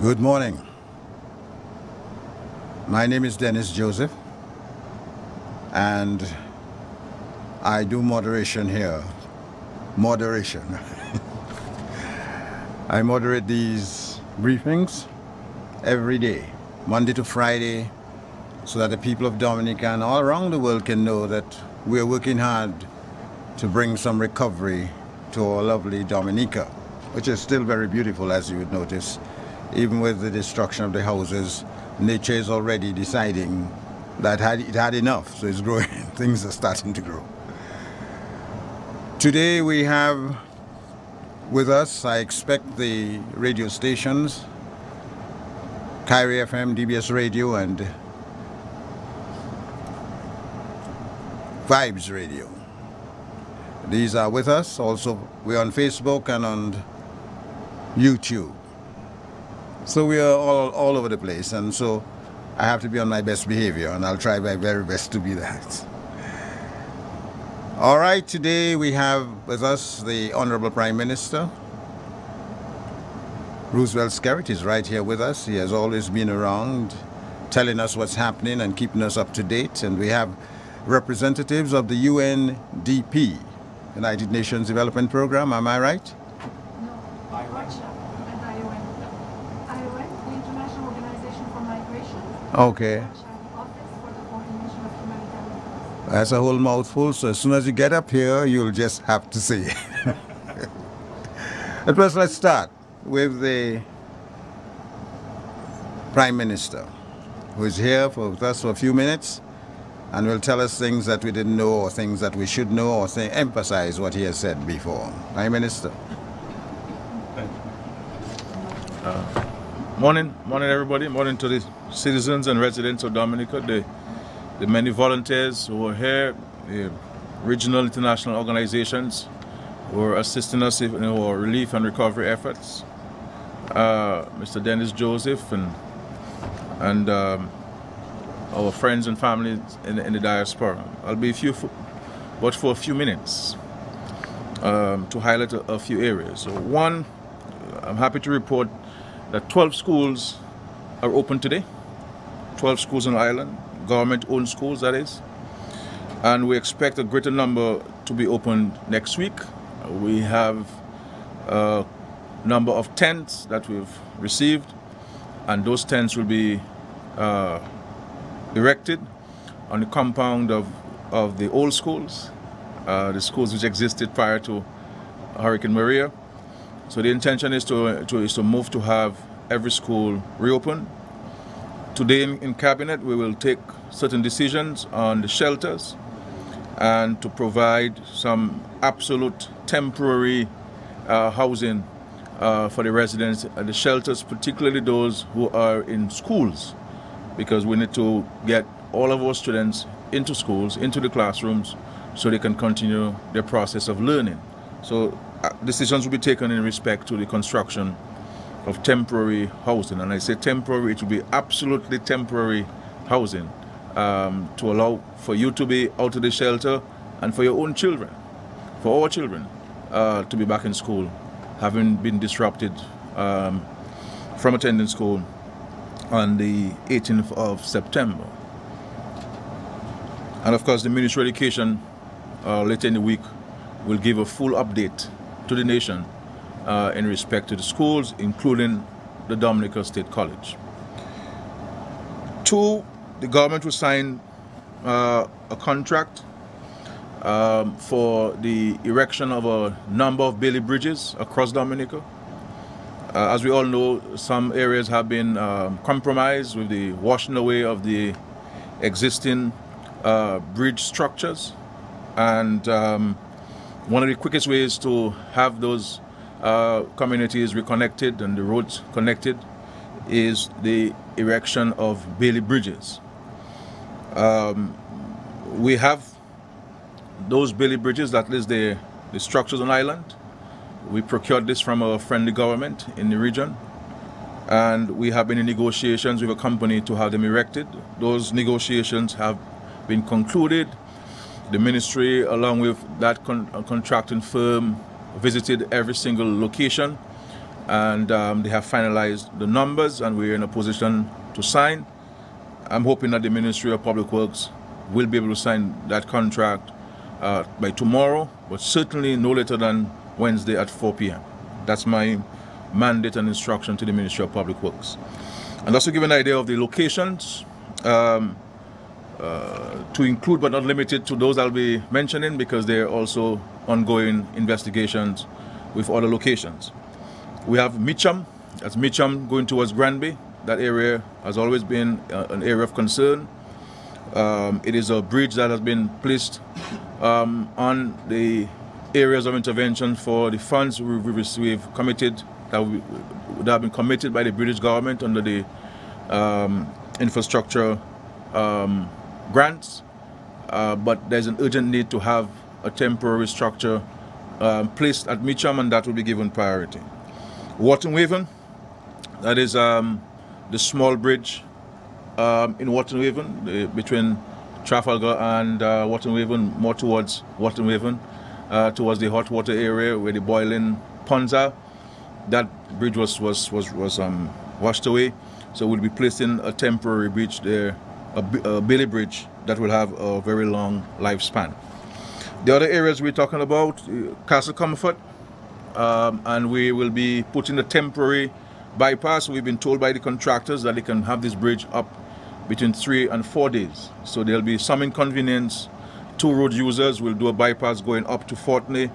Good morning. My name is Dennis Joseph, and I do moderation here. Moderation. I moderate these briefings every day, Monday to Friday, so that the people of Dominica and all around the world can know that we're working hard to bring some recovery to our lovely Dominica, which is still very beautiful, as you would notice. Even with the destruction of the houses, nature is already deciding that it had enough, so it's growing. Things are starting to grow. Today we have with us, I expect, the radio stations, Kyrie FM, DBS Radio, and Vibes Radio. These are with us. Also, we're on Facebook and on YouTube. So we are all over the place, and so I have to be on my best behavior, and I'll try my very best to be that. All right, today we have with us the Honorable Prime Minister. Roosevelt Skerritt is right here with us. He has always been around telling us what's happening and keeping us up to date. And we have representatives of the UNDP, United Nations Development Program. Am I right? No, ION, the International Organization for Migration. Okay. Office for the Coordination of Humanitarian Affairs. That's a whole mouthful, so as soon as you get up here, you'll just have to say it. But first, let's start with the Prime Minister, who is here with us for a few minutes and will tell us things that we didn't know or things that we should know or emphasize what he has said before. Prime Minister. Morning everybody. Morning to the citizens and residents of Dominica, the many volunteers who are here, the regional international organizations who are assisting us in our relief and recovery efforts. Mr. Dennis Joseph and our friends and family in the diaspora. I'll be but for a few minutes to highlight a few areas. So one, I'm happy to report that 12 schools are open today. 12 schools on the island, government-owned schools, that is. And we expect a greater number to be opened next week. We have a number of tents that we've received, and those tents will be erected on the compound of the old schools, the schools which existed prior to Hurricane Maria. So the intention is to move to have every school reopened. Today in Cabinet we will take certain decisions on the shelters and to provide some absolute temporary housing for the residents at the shelters, particularly those who are in schools, because we need to get all of our students into schools, into the classrooms, so they can continue their process of learning. So decisions will be taken in respect to the construction of temporary housing. And I say temporary, it will be absolutely temporary housing to allow for you to be out of the shelter and for your own children, for our children, to be back in school, having been disrupted from attending school on the 18th of September. And of course, the Ministry of Education later in the week will give a full update to the nation in respect to the schools, including the Dominica State College. Two, the government will sign a contract for the erection of a number of Bailey bridges across Dominica. As we all know, some areas have been compromised with the washing away of the existing bridge structures, and one of the quickest ways to have those communities reconnected and the roads connected is the erection of Bailey bridges. We have those Bailey bridges, that is the structures on island. We procured this from a friendly government in the region, and we have been in negotiations with a company to have them erected. Those negotiations have been concluded. The ministry, along with that contracting firm, visited every single location and they have finalized the numbers, and we're in a position to sign. I'm hoping that the Ministry of Public Works will be able to sign that contract by tomorrow, but certainly no later than Wednesday at 4 p.m. That's my mandate and instruction to the Ministry of Public Works. And also give an idea of the locations, to include but not limited to those I'll be mentioning, because there are also ongoing investigations with other locations. We have Mitcham, that's Mitcham going towards Granby. That area has always been an area of concern. It is a bridge that has been placed on the areas of intervention for the funds we've committed, that have been committed by the British government under the infrastructure grants, but there's an urgent need to have a temporary structure placed at Mitcham, and that will be given priority. Waterwaven, that is the small bridge in Waterwaven, between Trafalgar and Waterwaven, more towards Waterwaven, towards the hot water area where the boiling ponds are. That bridge was washed away, so we'll be placing a temporary bridge there, a Bailey bridge that will have a very long lifespan. The other areas we're talking about, Castle Comfort, and we will be putting a temporary bypass. We've been told by the contractors that they can have this bridge up between 3 and 4 days. So there'll be some inconvenience to road users. We'll do a bypass going up to Fortney,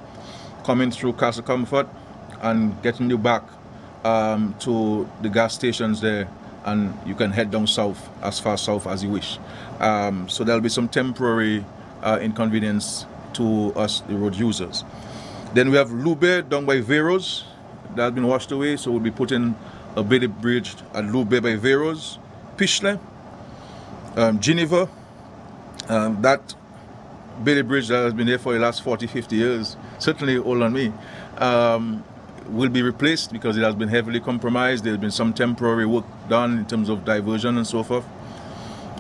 coming through Castle Comfort, and getting you back to the gas stations there, and you can head down south, as far south as you wish. So there'll be some temporary inconvenience to us, the road users. Then we have Lube down by Veros, that has been washed away, so we'll be putting a Bailey bridge at Lube by Veros. Pishley, Geneva, that Bailey bridge that has been there for the last 40-50 years, certainly older than me, will be replaced because it has been heavily compromised. There's been some temporary work done in terms of diversion and so forth,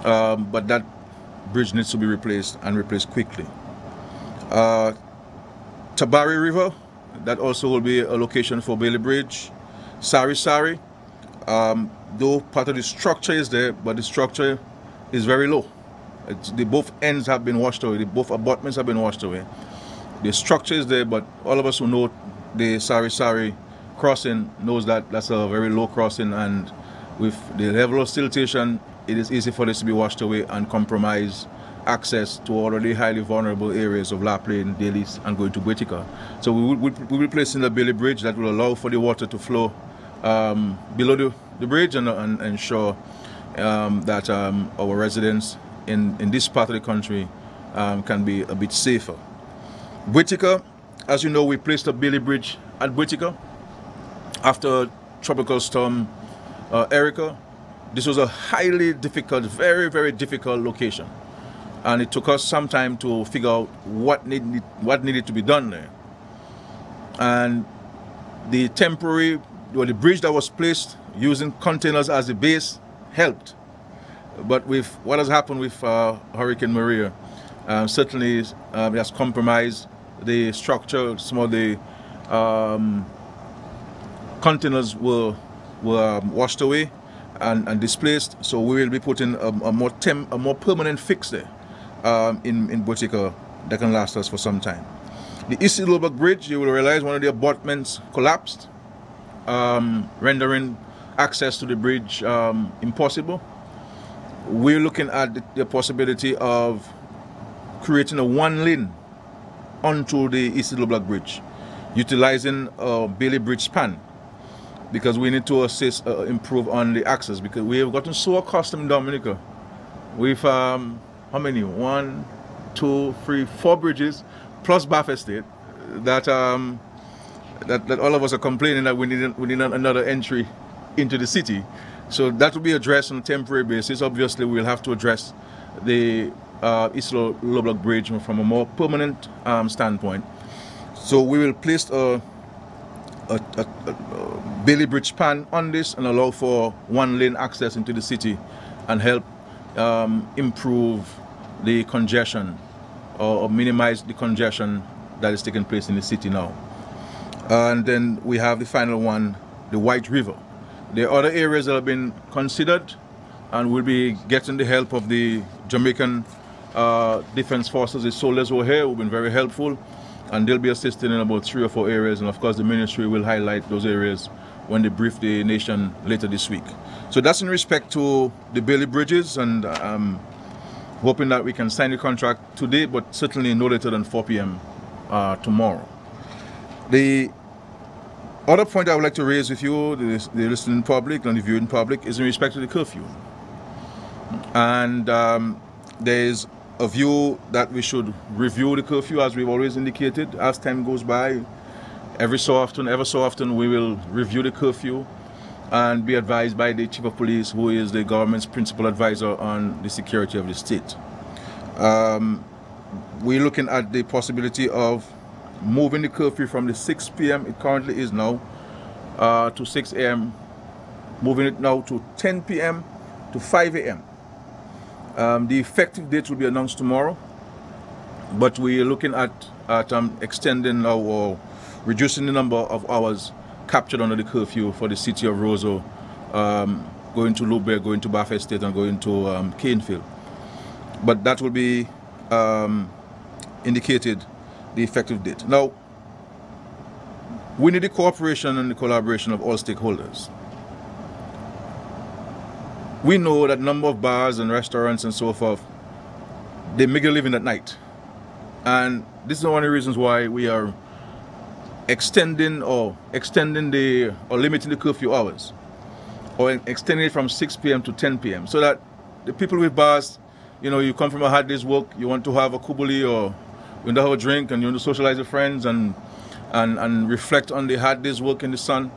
but that bridge needs to be replaced, and replaced quickly. Tabari River, that also will be a location for Bailey Bridge. Sari, though part of the structure is there, but the structure is very low. Both ends have been washed away, both abutments have been washed away. The structure is there, but all of us who know the Sari crossing knows that that's a very low crossing, and with the level of siltation, it is easy for this to be washed away and compromise access to already highly vulnerable areas of La Plaine, Dalis, and going to Boetica. So we will be placing a Bailey bridge that will allow for the water to flow below the bridge, and ensure that our residents in this part of the country can be a bit safer. Boetica, as you know, we placed a Bailey bridge at Boetica after Tropical Storm Erica. This was a highly difficult, very, very difficult location, and it took us some time to figure out what needed to be done there. And the temporary, or the bridge that was placed using containers as the base helped. But with what has happened with Hurricane Maria, certainly it has compromised the structure. Some of the containers were washed away and displaced. So we will be putting a more permanent fix there in Boetica that can last us for some time. The East Lobak Bridge, you will realize one of the abutments collapsed, rendering access to the bridge impossible. We're looking at the possibility of creating a one lane onto the East Lobak Bridge, utilizing a Bailey Bridge span, because we need to improve on the access, because we have gotten so accustomed in Dominica with how many? 1, 2, 3, 4 bridges plus Bath Estate that that all of us are complaining that we need another entry into the city. So that will be addressed on a temporary basis. Obviously, we'll have to address the East Lobak Bridge from a more permanent standpoint. So we will place a Bailey Bridge span on this and allow for one lane access into the city, and help improve the congestion, or minimize the congestion that is taking place in the city now. And then we have the final one the White River. There are other areas that have been considered, and we'll be getting the help of the Jamaican Defense Forces, the soldiers over here, who've been very helpful, and they'll be assisting in about 3 or 4 areas, and of course the ministry will highlight those areas when they brief the nation later this week. So that's in respect to the Bailey Bridges, and I'm hoping that we can sign the contract today, but certainly no later than 4 p.m. Tomorrow. The other point I would like to raise with you, the listening public and the viewing public, is in respect to the curfew. And there is a view that we should review the curfew, as we've always indicated. As time goes by, ever so often, we will review the curfew and be advised by the Chief of Police, who is the government's principal advisor on the security of the state. We're looking at the possibility of moving the curfew from the 6 p.m. it currently is now to 6 a.m., moving it now to 10 p.m. to 5 a.m. The effective date will be announced tomorrow, but we are looking at extending or reducing the number of hours captured under the curfew for the city of Roseau, going to Louisburg, going to Bath Estate, and going to Canefield. But that will be indicated the effective date. Now, we need the cooperation and the collaboration of all stakeholders. We know that number of bars and restaurants and so forth, they make a living at night. And this is one of the reasons why we are extending or limiting the curfew hours, or extending it from 6 p.m. to 10 p.m. so that the people with bars, you know, you come from a hard day's work, you want to have a kubuli or you want to have a drink and you want to socialize with friends and reflect on the hard day's work in the sun.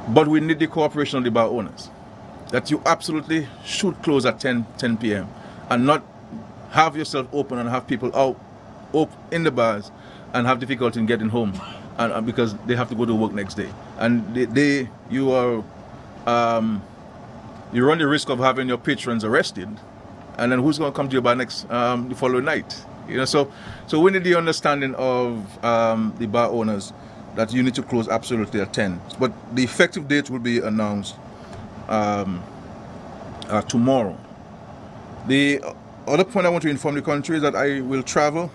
But we need the cooperation of the bar owners, that you absolutely should close at 10 p.m. and not have yourself open and have people out in the bars and have difficulty in getting home, and because they have to go to work next day. And you run the risk of having your patrons arrested, and then who's going to come to your bar next the following night? You know, so we need the understanding of the bar owners that you need to close absolutely at 10. But the effective date will be announced tomorrow. The other point I want to inform the country is that I will travel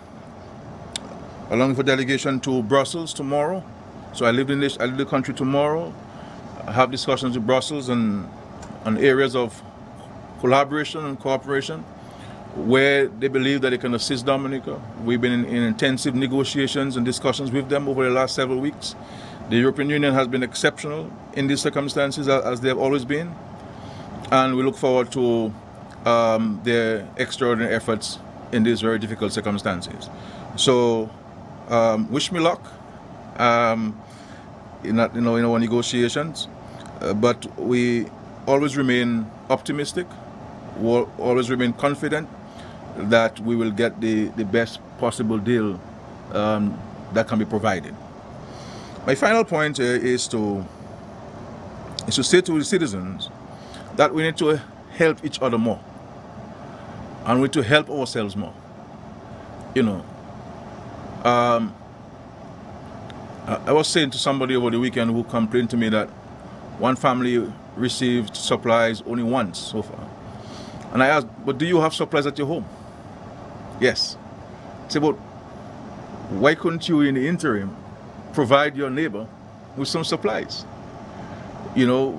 along with a delegation to Brussels tomorrow. So I live in the country tomorrow. I have discussions with Brussels on areas of collaboration and cooperation where they believe that they can assist Dominica. We've been in intensive negotiations and discussions with them over the last several weeks. The European Union has been exceptional in these circumstances, as they have always been. And we look forward to their extraordinary efforts in these very difficult circumstances. So wish me luck in our negotiations, but we always remain optimistic, we'll always remain confident that we will get the best possible deal that can be provided. My final point is to say to the citizens that we need to help each other more, and we need to help ourselves more. You know, I was saying to somebody over the weekend who complained to me that one family received supplies only once so far. And I asked, but do you have supplies at your home? Yes. I said, but why couldn't you in the interim provide your neighbor with some supplies? You know,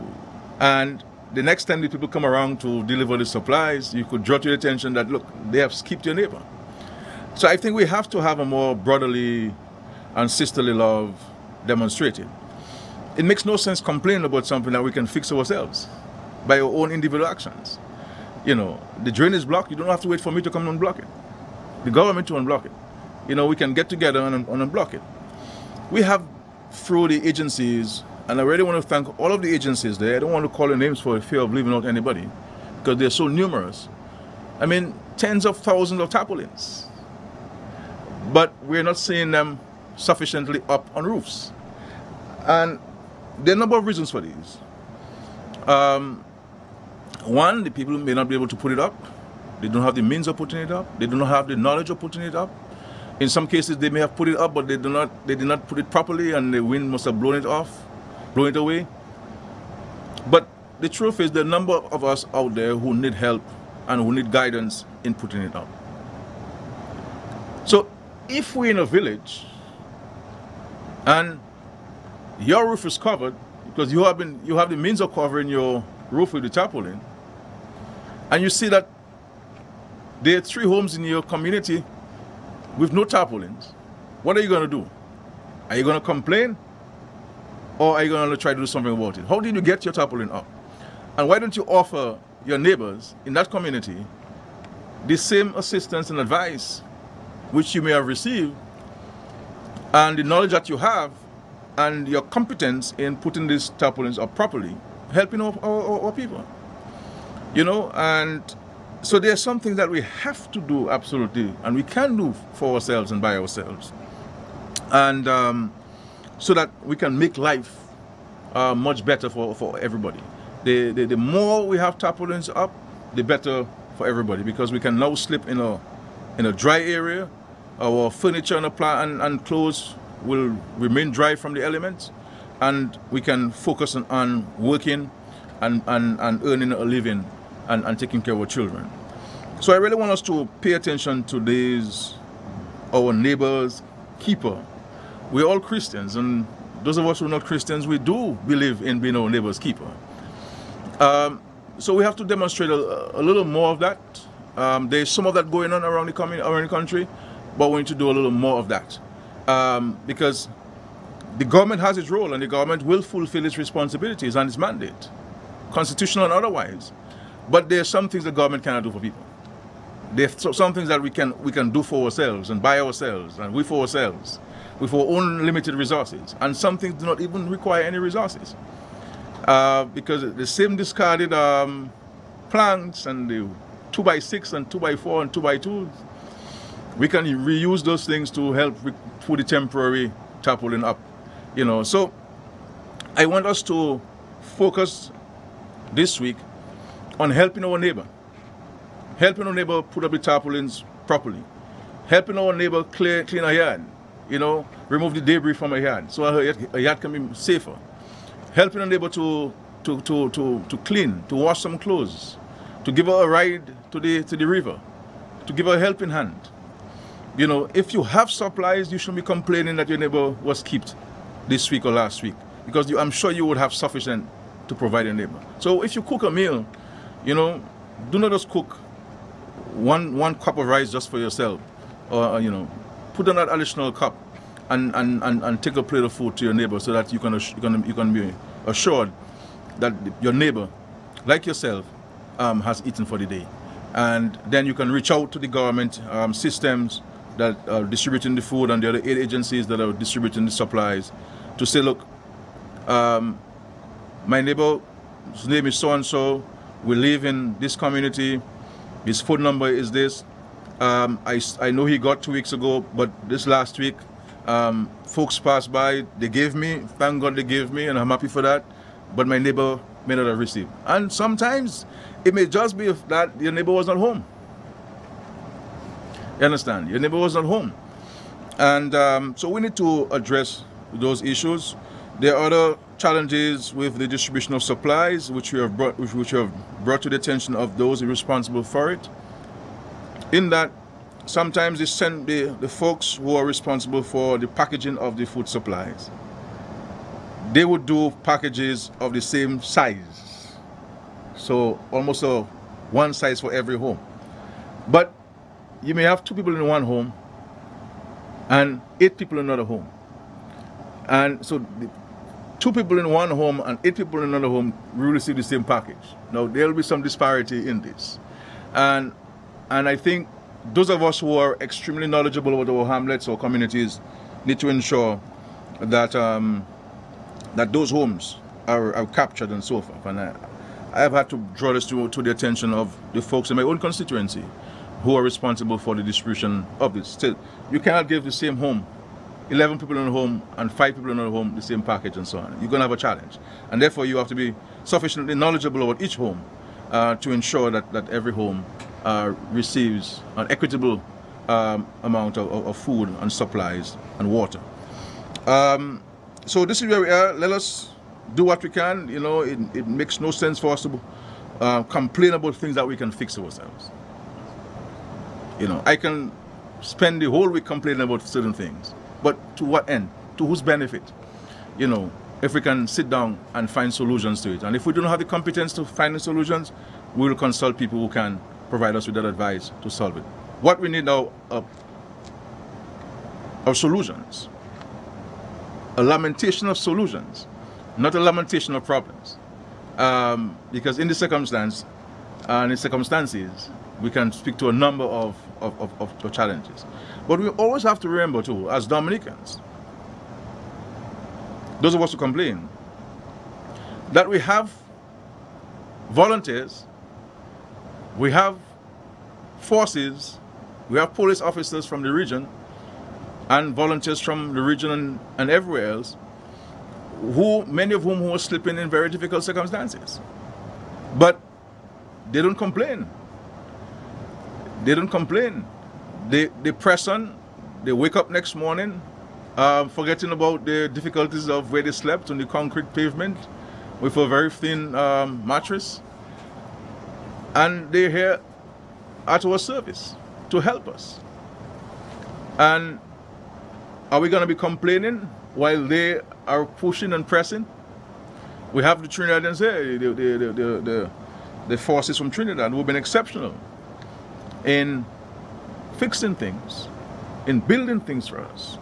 and the next time the people come around to deliver the supplies, you could draw to your attention that, look, they have skipped your neighbor. So I think we have to have a more brotherly and sisterly love demonstrated. It makes no sense complaining about something that we can fix ourselves by our own individual actions. You know, the drain is blocked, you don't have to wait for me to come and unblock it. The government to unblock it. You know, we can get together and unblock it. We have, through the agencies, and I really want to thank all of the agencies there. I don't want to call their names for fear of leaving out anybody, because they're so numerous. I mean, tens of thousands of tarpaulins. But we're not seeing them sufficiently up on roofs. And there are a number of reasons for these. One, the people may not be able to put it up. They don't have the means of putting it up. They do not have the knowledge of putting it up. In some cases, they may have put it up, but they did not put it properly, and the wind must have blown it off. blowing it away. But the truth is, the number of us out there who need help and who need guidance in putting it up. So if we're in a village and your roof is covered because you have the means of covering your roof with the tarpaulin, and you see that there are 3 homes in your community with no tarpaulins, what are you going to do? Are you going to complain, or are you going to try to do something about it? How did you get your tarpaulin up? And why don't you offer your neighbors in that community the same assistance and advice which you may have received, and the knowledge that you have and your competence in putting these tarpaulins up properly, helping our people? You know, and so there are some things that we have to do absolutely, and we can do for ourselves and by ourselves, and so that we can make life much better for everybody. The more we have tarpaulins up, the better for everybody, because we can now sleep in a dry area. Our furniture and clothes will remain dry from the elements, and we can focus on working and earning a living and taking care of our children. So I really want us to pay attention to these, our neighbor's keeper. We're all Christians, and those of us who are not Christians, we do believe in being our neighbor's keeper. So we have to demonstrate a little more of that. There's some of that going on around the country, but we need to do a little more of that. Because the government has its role, and the government will fulfill its responsibilities and its mandate, constitutional and otherwise. But there are some things the government cannot do for people. There are some things that we can do for ourselves and by ourselves and for ourselves, with our own limited resources. And some things do not even require any resources. Because the same discarded planks and the 2x6 and 2x4 and 2x2, we can reuse those things to help put the temporary tarpaulin up. You know, so I want us to focus this week on helping our neighbor. Helping our neighbor put up the tarpaulins properly. Helping our neighbor clean a yard. You know, remove the debris from a yard so a yard can be safer. Helping a neighbor to clean, to wash some clothes, to give her a ride to the river, to give her a helping hand. You know, if you have supplies, you shouldn't be complaining that your neighbor was kept this week or last week, because I'm sure you would have sufficient to provide your neighbor. So if you cook a meal, you know, do not just cook one cup of rice just for yourself, or you know, put on that additional cup and take a plate of food to your neighbor, so that you can be assured that your neighbor, like yourself, has eaten for the day. And then you can reach out to the government systems that are distributing the food and the other aid agencies that are distributing the supplies to say, look, my neighbor's name is so-and-so, we live in this community, his phone number is this. I know he got 2 weeks ago, but this last week, folks passed by, they gave me, thank God they gave me, and I'm happy for that, but my neighbor may not have received. And sometimes it may just be that your neighbor was not home. You understand? Your neighbor was not home. And so we need to address those issues. There are other challenges with the distribution of supplies, which we have brought to the attention of those responsible for it. In that, sometimes they send the folks who are responsible for the packaging of the food supplies. They would do packages of the same size. So almost one size for every home. But you may have 2 people in one home and 8 people in another home. And so 2 people in one home and 8 people in another home will receive the same package. Now there will be some disparity in this. And I think those of us who are extremely knowledgeable about our hamlets or communities need to ensure that that those homes are captured and so forth. And I have had to draw this to the attention of the folks in my own constituency who are responsible for the distribution of this. Still, you cannot give the same home, 11 people in a home and 5 people in a home, the same package and so on. You're going to have a challenge. And therefore you have to be sufficiently knowledgeable about each home to ensure that every home receives an equitable amount of food and supplies and water. So this is where we are. Let us do what we can. You know, it makes no sense for us to complain about things that we can fix ourselves. You know, I can spend the whole week complaining about certain things, but to what end? To whose benefit? You know, if we can sit down and find solutions to it. And if we don't have the competence to find the solutions, we will consult people who can provide us with that advice to solve it. What we need now are solutions. A lamentation of solutions, not a lamentation of problems. Because in the circumstance and in circumstances, we can speak to a number of challenges. But we always have to remember too, as Dominicans, those of us who complain, that we have volunteers, we have forces, we have police officers from the region and volunteers from the region and everywhere else, many of whom are sleeping in very difficult circumstances. But they don't complain. They don't complain. They press on. They wake up next morning, forgetting about the difficulties of where they slept on the concrete pavement with a very thin mattress. And they're here at our service to help us. And are we going to be complaining while they are pushing and pressing? We have the Trinidadians here, the forces from Trinidad who have been exceptional in fixing things, in building things for us,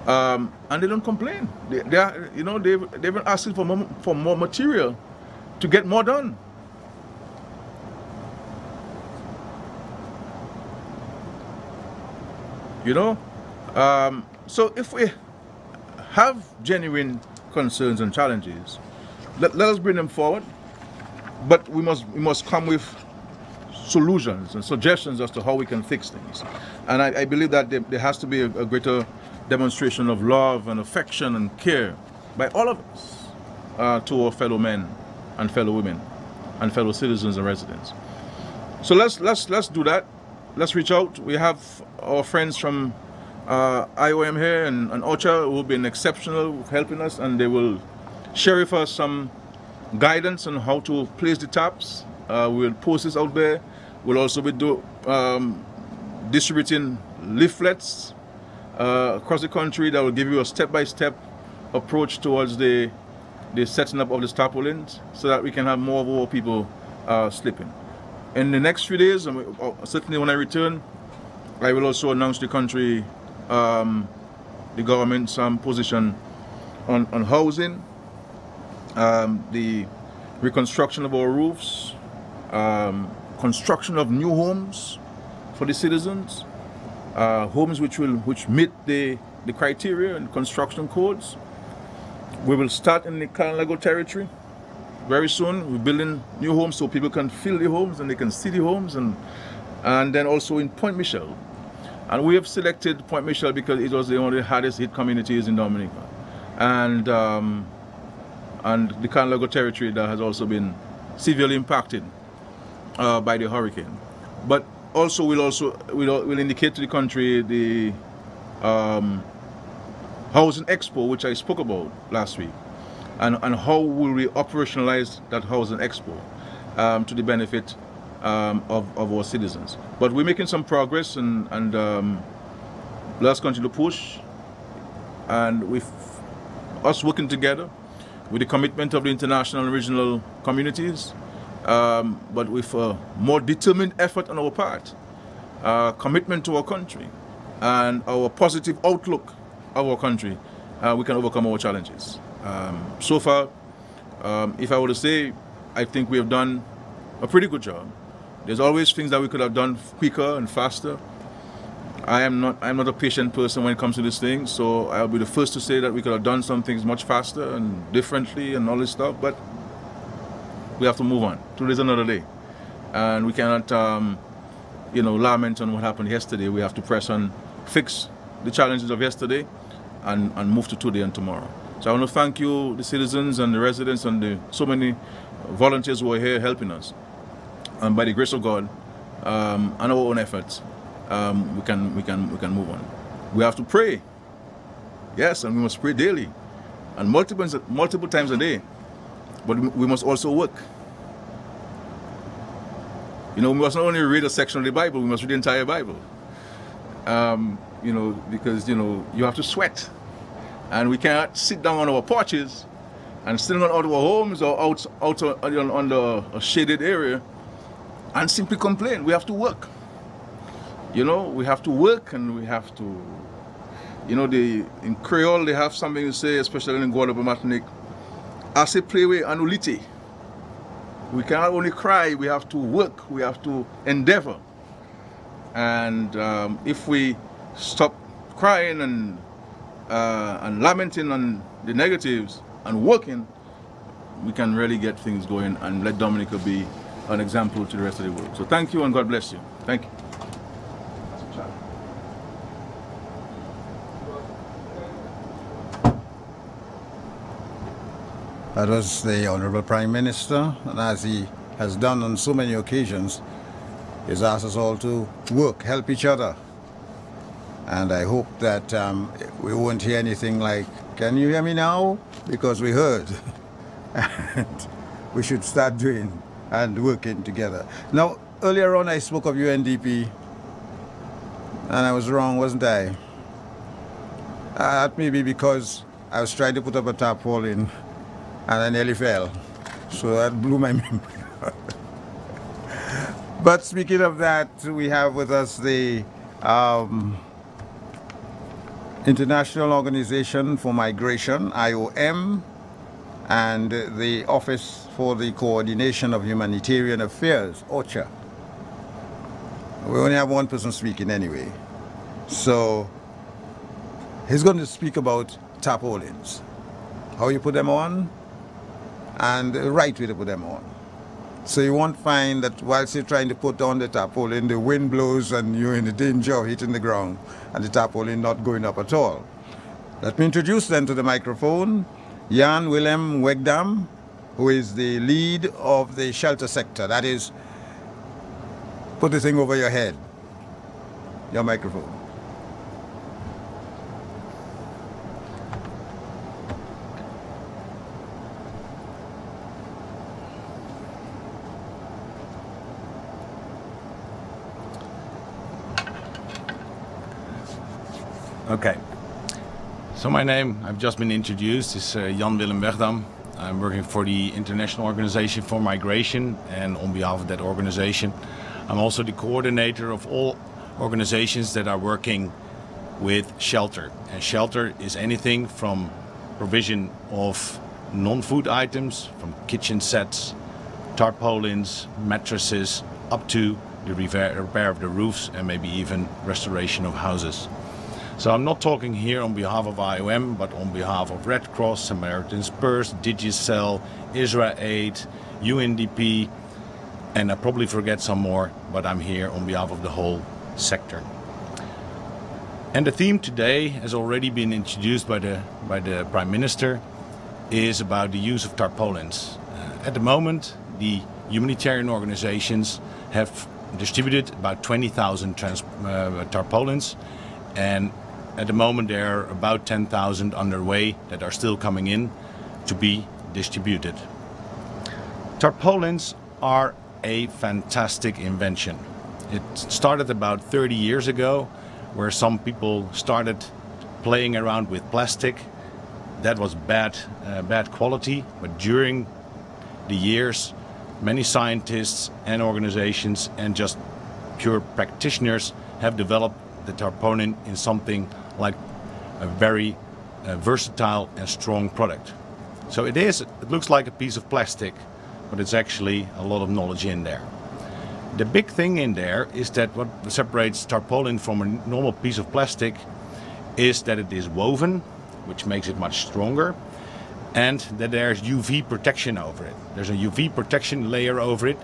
and they don't complain. They've been asking for more material to get more done. You know, so if we have genuine concerns and challenges, let us bring them forward. But we must come with solutions and suggestions as to how we can fix things. And I believe that there has to be a greater demonstration of love and affection and care by all of us to our fellow men and fellow women and fellow citizens and residents. So let's do that. Let's reach out. We have our friends from IOM here and OCHA who have been exceptional helping us, and they will share with us some guidance on how to place the taps. We'll post this out there. We'll also be distributing leaflets across the country that will give you a step-by-step approach towards the setting up of the tarpaulins, so that we can have more of our people sleeping. In the next few days, and certainly when I return, I will also announce to the country the government's position on housing, the reconstruction of our roofs, construction of new homes for the citizens, homes which meet the criteria and construction codes. We will start in the Carolago territory very soon. We're building new homes so people can feel the homes and they can see the homes, and then also in Point Michel. And we have selected Point Michel because it was one of the hardest hit communities in Dominica, and the Carolago territory that has also been severely impacted by the hurricane. But also we'll indicate to the country the housing expo, which I spoke about last week, and how will we operationalize that housing expo to the benefit of our citizens. But we're making some progress, and let's continue to push, and with us working together with the commitment of the international and regional communities, but with a more determined effort on our part, commitment to our country, and our positive outlook of our country, we can overcome our challenges. So far, if I were to say, I think we have done a pretty good job. There's always things that we could have done quicker and faster. I'm not a patient person when it comes to this thing, so I'll be the first to say that we could have done some things much faster and differently and all this stuff, but we have to move on. Today's another day, and we cannot lament on what happened yesterday. We have to press on, fix the challenges of yesterday, and move to today and tomorrow. So I want to thank you, the citizens and the residents and so many volunteers who are here helping us. And by the grace of God and our own efforts, we can move on. We have to pray, yes, and we must pray daily. and multiple times a day. But we must also work. You know, we must not only read a section of the Bible, we must read the entire Bible. You know, because, you know, you have to sweat. And we cannot sit down on our porches and sitting out of our homes or out on the shaded area and simply complain. We have to work. You know, we have to work, and we have to, you know, in Creole they have something to say, especially in Guadeloupe and Martinique, assez plewe anulite. We cannot only cry, we have to work, we have to endeavor. And if we stop crying and lamenting on the negatives and working, we can really get things going and let Dominica be an example to the rest of the world. So thank you, and God bless you. Thank you. That was the Honorable Prime Minister, and as he has done on so many occasions, he's asked us all to work, help each other. And I hope that we won't hear anything like, "Can you hear me now?" Because we heard. And we should start doing and working together. Now, earlier on I spoke of UNDP, and I was wrong, wasn't I? That may be because I was trying to put up a tarpaulin and I nearly fell. So that blew my memory. But speaking of that, we have with us the International Organization for Migration, IOM, and the Office for the Coordination of Humanitarian Affairs, OCHA. We only have one person speaking anyway. So he's going to speak about tarpaulins, how you put them on, and the right way to put them on. So you won't find that whilst you're trying to put on the tarpaulin, the wind blows and you're in the danger of hitting the ground and the tarpaulin not going up at all. Let me introduce then to the microphone Jan Willem Wegdam, who is the lead of the shelter sector. That is, put the thing over your head. Your microphone. Okay, so my name, I've just been introduced, is Jan Willem Wegdam. I'm working for the International Organization for Migration, and on behalf of that organization, I'm also the coordinator of all organizations that are working with shelter. And shelter is anything from provision of non-food items, from kitchen sets, tarpaulins, mattresses, up to the repair of the roofs and maybe even restoration of houses. So I'm not talking here on behalf of IOM, but on behalf of Red Cross, Samaritan's Purse, Digicel, Israel Aid, UNDP, and I probably forget some more, but I'm here on behalf of the whole sector. And the theme today has already been introduced by the Prime Minister, is about the use of tarpaulins. At the moment, the humanitarian organizations have distributed about 20,000 tarpaulins, and at the moment there are about 10,000 underway that are still coming in to be distributed. Tarpaulins are a fantastic invention. It started about 30 years ago, where some people started playing around with plastic. That was bad quality, but during the years, many scientists and organizations and just pure practitioners have developed the tarpaulin in something like a very versatile and strong product. So it looks like a piece of plastic, but it's actually a lot of knowledge in there. The big thing in there is that what separates tarpaulin from a normal piece of plastic is that it is woven, which makes it much stronger, and that there's UV protection over it. There's a UV protection layer over it.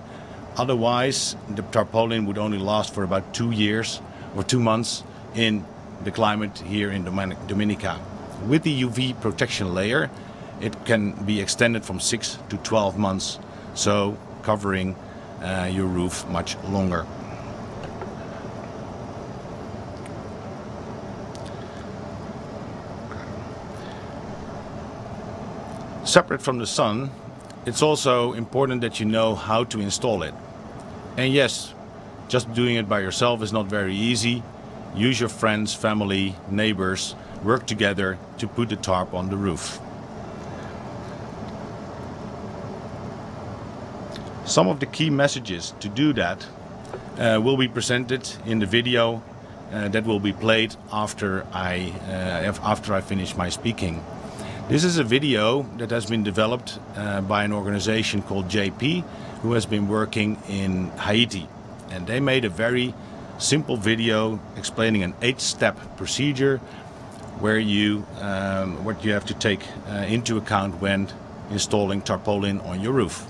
Otherwise, the tarpaulin would only last for about 2 years or 2 months in the climate here in Dominica. With the UV protection layer, it can be extended from 6 to 12 months, so covering your roof much longer. Separate from the sun, it's also important that you know how to install it. And yes, just doing it by yourself is not very easy. Use your friends, family, neighbors, work together to put the tarp on the roof. Some of the key messages to do that will be presented in the video that will be played after I finish my speaking. This is a video that has been developed by an organization called JP, who has been working in Haiti. And they made a very simple video explaining an 8-step procedure where what you have to take into account when installing tarpaulin on your roof.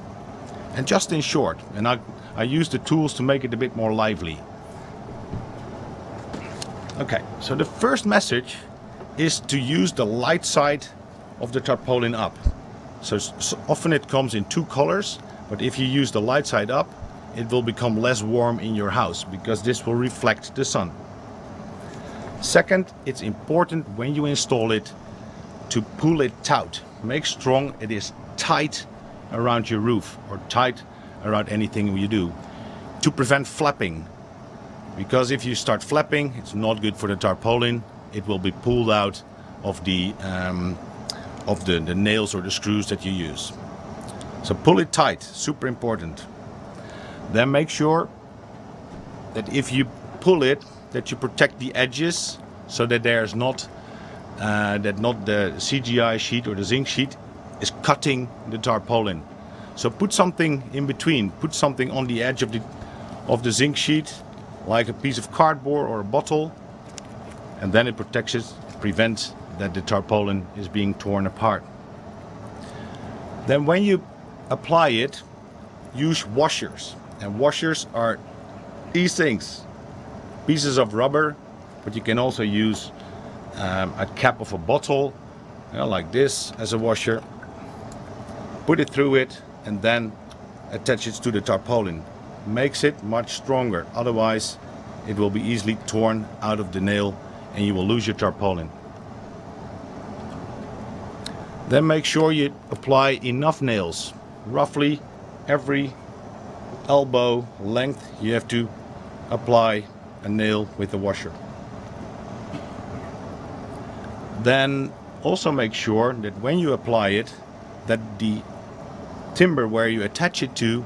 And just in short, and I use the tools to make it a bit more lively. Okay, so the first message is to use the light side of the tarpaulin up. So often it comes in 2 colors, but if you use the light side up, it will become less warm in your house because this will reflect the sun. Second, it's important when you install it to pull it taut. Make strong it is tight around your roof or tight around anything you do to prevent flapping. Because if you start flapping, it's not good for the tarpaulin. It will be pulled out of the nails or the screws that you use. So pull it tight, super important. Then make sure that if you pull it, that you protect the edges so that there's not the CGI sheet or the zinc sheet is cutting the tarpaulin. So put something in between, put something on the edge of the zinc sheet, like a piece of cardboard or a bottle, and then it protects it, prevents that the tarpaulin is being torn apart. Then when you apply it, use washers. And washers are these things, pieces of rubber, but you can also use a cap of a bottle, like this as a washer. Put it through it and then attach it to the tarpaulin. Makes it much stronger, otherwise it will be easily torn out of the nail and you will lose your tarpaulin. Then make sure you apply enough nails, roughly every elbow length you have to apply a nail with a washer. Then also make sure that when you apply it, that the timber where you attach it to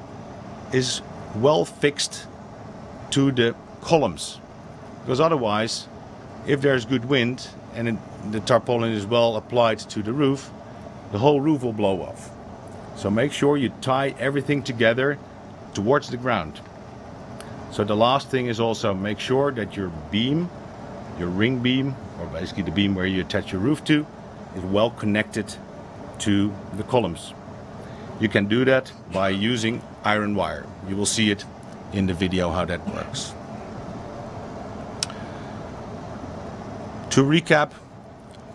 is well fixed to the columns, because otherwise, if there's good wind and the tarpaulin is well applied to the roof, the whole roof will blow off. So make sure you tie everything together towards the ground. So the last thing is also make sure that your beam, your ring beam, or basically the beam where you attach your roof to, is well connected to the columns. You can do that by using iron wire. You will see it in the video how that works. To recap,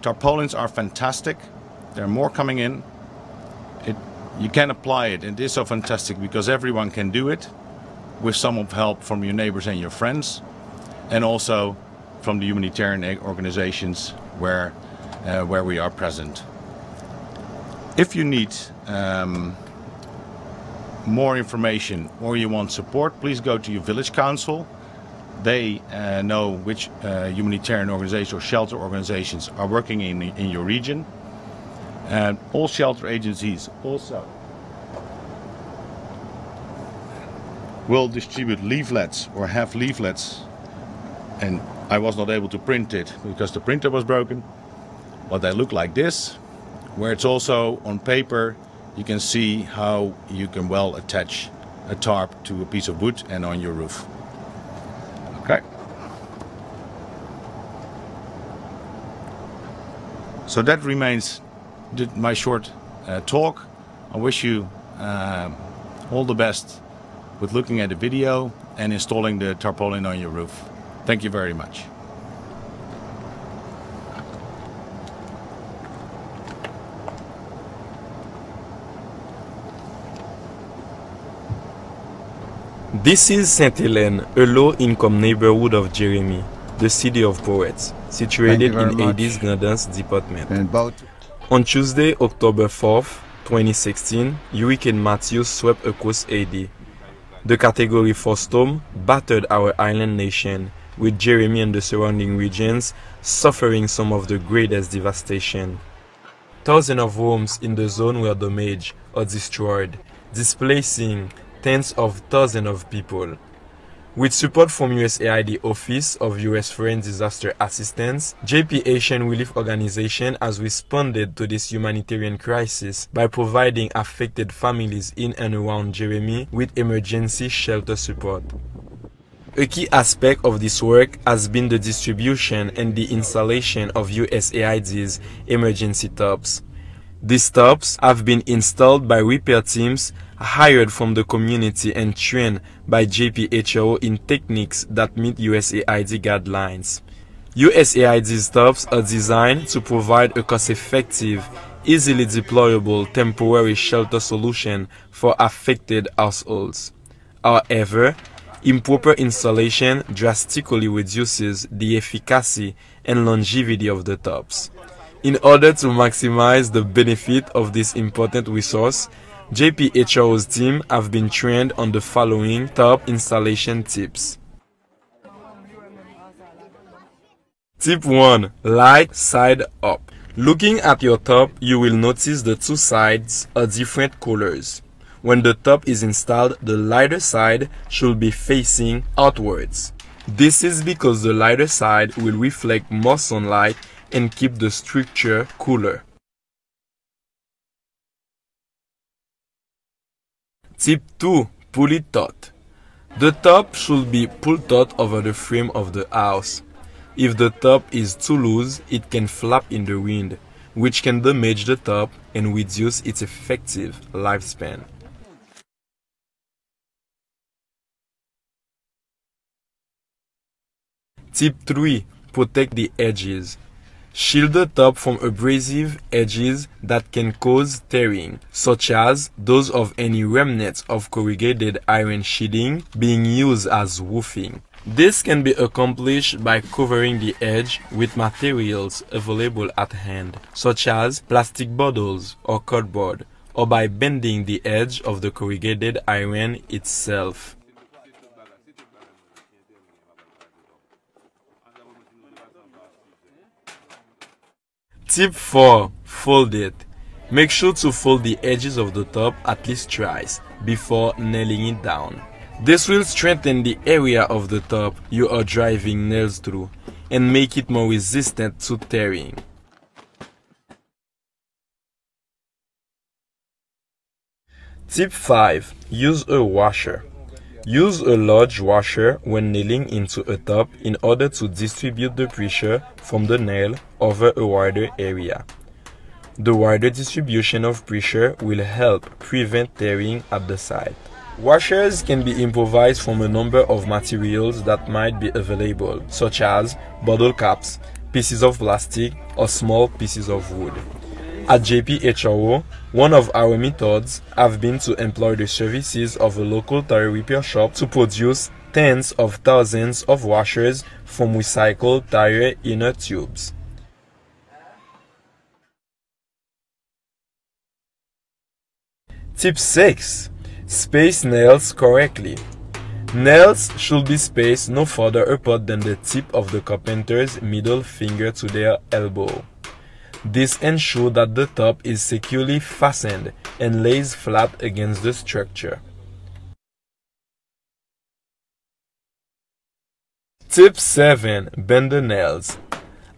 tarpaulins are fantastic. There are more coming in. You can apply it. It is so fantastic because everyone can do it with some of help from your neighbors and your friends, and also from the humanitarian organizations where we are present. If you need more information or you want support, please go to your village council. They know which humanitarian organizations or shelter organizations are working in your region. And all shelter agencies also will distribute leaflets or have leaflets, and I was not able to print it because the printer was broken, but they look like this, where it's also on paper. You can see how you can well attach a tarp to a piece of wood and on your roof. Okay. So that remains my short talk. I wish you all the best with looking at the video and installing the tarpaulin on your roof. Thank you very much. This is St. Helene, a low-income neighborhood of Jeremy, the city of poets, situated in Hades Gardens department. On Tuesday, October 4th, 2016, Hurricane Matthew swept across Haiti. The Category 4 storm battered our island nation, with Jeremy and the surrounding regions suffering some of the greatest devastation. Thousands of homes in the zone were damaged or destroyed, displacing tens of thousands of people. With support from USAID Office of U.S. Foreign Disaster Assistance, JP Haitian Relief Organization has responded to this humanitarian crisis by providing affected families in and around Jeremy with emergency shelter support. A key aspect of this work has been the distribution and the installation of USAID's emergency TARPs. These TARPs have been installed by repair teams hired from the community and trained by JPHO in techniques that meet USAID guidelines. USAID's TARPs are designed to provide a cost-effective, easily deployable temporary shelter solution for affected households. However, improper installation drastically reduces the efficacy and longevity of the TARPs. In order to maximize the benefit of this important resource, JPHO's team have been trained on the following TARP installation tips. Tip 1. Light side up. Looking at your TARP, you will notice the two sides are different colors. When the TARP is installed, the lighter side should be facing outwards. This is because the lighter side will reflect more sunlight and keep the structure cooler. Tip 2. Pull it taut. The TARP should be pulled taut over the frame of the house. If the TARP is too loose, it can flap in the wind, which can damage the TARP and reduce its effective lifespan. Tip 3. Protect the edges. Shield the TARP from abrasive edges that can cause tearing, such as those of any remnants of corrugated iron sheeting being used as roofing. This can be accomplished by covering the edge with materials available at hand, such as plastic bottles or cardboard, or by bending the edge of the corrugated iron itself. Tip 4. Fold it. Make sure to fold the edges of the TARP at least twice before nailing it down. This will strengthen the area of the TARP you are driving nails through and make it more resistant to tearing. Tip 5. Use a washer. Use a large washer when nailing into a TARP in order to distribute the pressure from the nail over a wider area. The wider distribution of pressure will help prevent tearing at the site. Washers can be improvised from a number of materials that might be available, such as bottle caps, pieces of plastic, or small pieces of wood. At JPHO, one of our methods have been to employ the services of a local tire repair shop to produce tens of thousands of washers from recycled tire inner tubes. Tip 6. Space nails correctly. Nails should be spaced no further apart than the tip of the carpenter's middle finger to their elbow. This ensures that the TARP is securely fastened and lays flat against the structure. Tip 7. Bend the nails.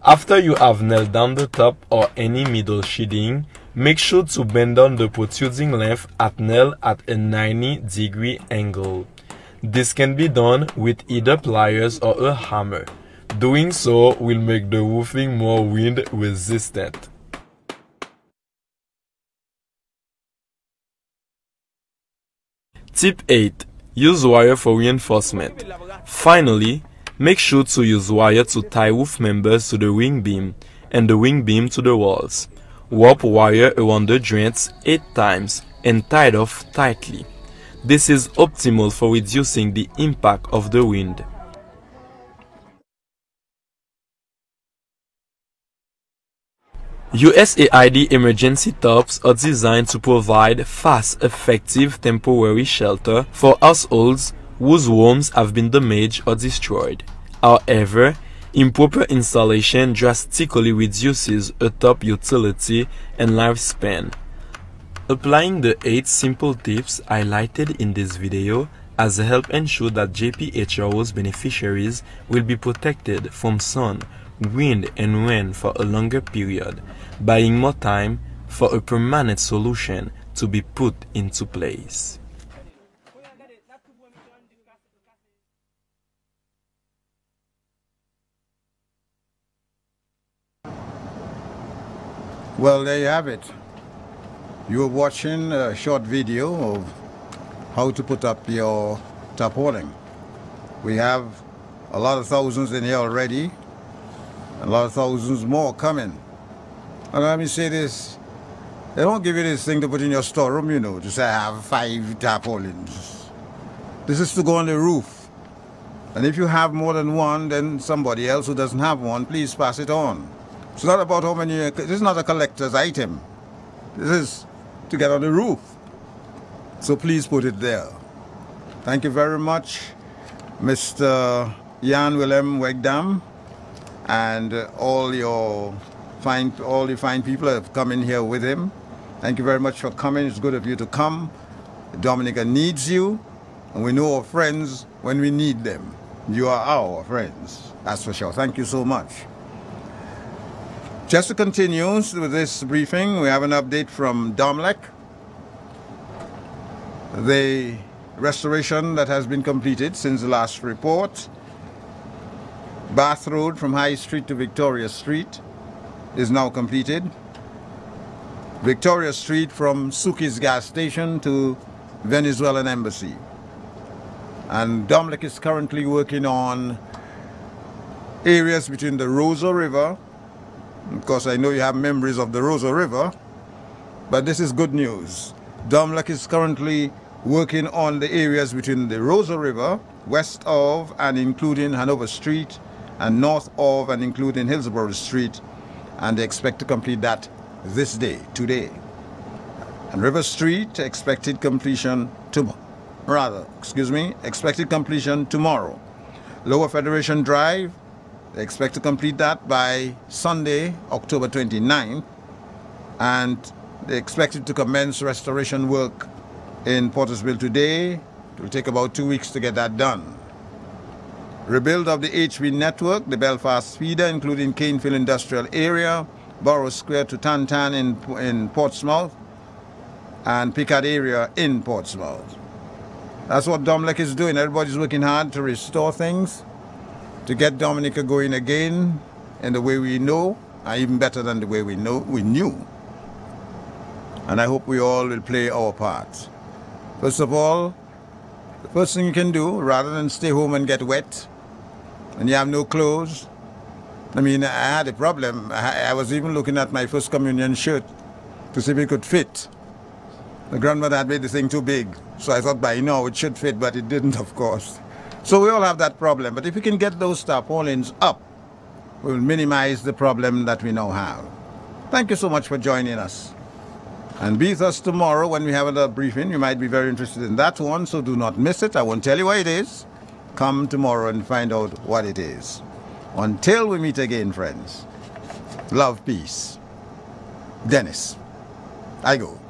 After you have nailed down the TARP or any middle sheathing, make sure to bend down the protruding length at nail at a 90-degree angle. This can be done with either pliers or a hammer. Doing so will make the roofing more wind resistant. Tip 8. Use wire for reinforcement. Finally, make sure to use wire to tie roof members to the wing beam and the wing beam to the walls. Warp wire around the joints 8 times and tie it off tightly. This is optimal for reducing the impact of the wind. USAID emergency TARPs are designed to provide fast, effective temporary shelter for households whose homes have been damaged or destroyed. However, improper installation drastically reduces a TARP utility and lifespan. Applying the 8 simple tips highlighted in this video has helped ensure that JPHRO's beneficiaries will be protected from sun, wind and rain for a longer period, buying more time for a permanent solution to be put into place. Well, there you have it. You are watching a short video of how to put up your tarpaulin. We have a lot of thousands in here already, a lot of thousands more coming. And let me say this, they don't give you this thing to put in your storeroom, you know, to say I have 5 tarpaulins. This is to go on the roof. And if you have more than one, then somebody else who doesn't have one, please pass it on. It's not about how many, this is not a collector's item. This is to get on the roof. So please put it there. Thank you very much, Mr. Jan Willem Wegdam, and all the fine people that have come in here with him. Thank you very much for coming. It's good of you to come. Dominica needs you, and we know our friends when we need them. You are our friends, that's for sure. Thank you so much. Just to continue with this briefing, we have an update from Domlec. The restoration that has been completed since the last report. Bath Road from High Street to Victoria Street is now completed. Victoria Street from Suki's gas station to Venezuelan Embassy. And Domlec is currently working on areas between the Roseau River. Of course, I know you have memories of the Roseau River, but this is good news. Domlec is currently working on the areas between the Roseau River, west of and including Hanover Street, and north of and including Hillsborough Street, and they expect to complete that this day, today. And River Street, expected completion expected completion tomorrow. Lower Federation Drive, they expect to complete that by Sunday, October 29th, and they expected to commence restoration work in Portersville today. It will take about 2 weeks to get that done. Rebuild of the HV network, the Belfast feeder, including Canefield Industrial Area, Borough Square to Tantan in Portsmouth, and Picard area in Portsmouth. That's what Domlec is doing. Everybody's working hard to restore things, to get Dominica going again in the way we know, and even better than the way we knew. And I hope we all will play our part. First of all, the first thing you can do, rather than stay home and get wet, and you have no clothes. I mean, I had a problem. I was even looking at my first communion shirt to see if it could fit. The grandmother had made the thing too big, so I thought by now it should fit, but it didn't, of course. So we all have that problem, but if we can get those tarpaulins up, we'll minimize the problem that we now have. Thank you so much for joining us. And be with us tomorrow when we have another briefing. You might be very interested in that one, so do not miss it. I won't tell you what it is. Come tomorrow and find out what it is. Until we meet again, friends. Love, peace. Dennis. I go.